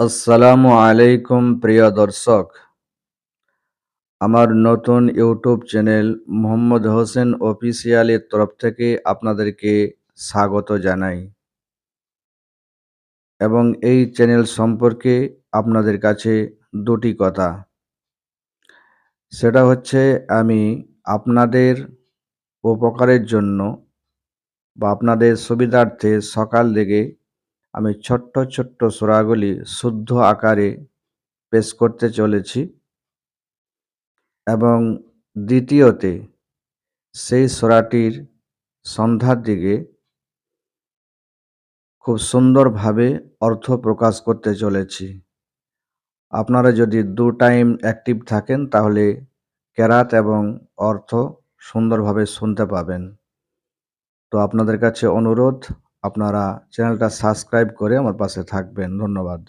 আসসালামু আলাইকুম প্রিয় দর্শক, আমার নতুন ইউটিউব চ্যানেল মোহাম্মদ হোসেন অফিসিয়ালের তরফ থেকে আপনাদেরকে স্বাগত জানাই এবং এই চ্যানেল সম্পর্কে আপনাদের কাছে দুটি কথা। সেটা হচ্ছে আমি আপনাদের উপকারের জন্য বা আপনাদের সুবিধার্থে সকাল থেকে আমি ছোট্ট ছোট্ট সূরাগুলি শুদ্ধ আকারে পেশ করতে চলেছি এবং দ্বিতীয়তে সেই সূরাটির সন্ধ্যার দিকে খুব সুন্দরভাবে অর্থ প্রকাশ করতে চলেছি। আপনারা যদি ২ টাইম অ্যাক্টিভ থাকেন তাহলে কেরাত এবং অর্থ সুন্দরভাবে শুনতে পাবেন। তো আপনাদের কাছে অনুরোধ, আপনারা চ্যানেলটা সাবস্ক্রাইব করে আমার পাশে থাকবেন। ধন্যবাদ।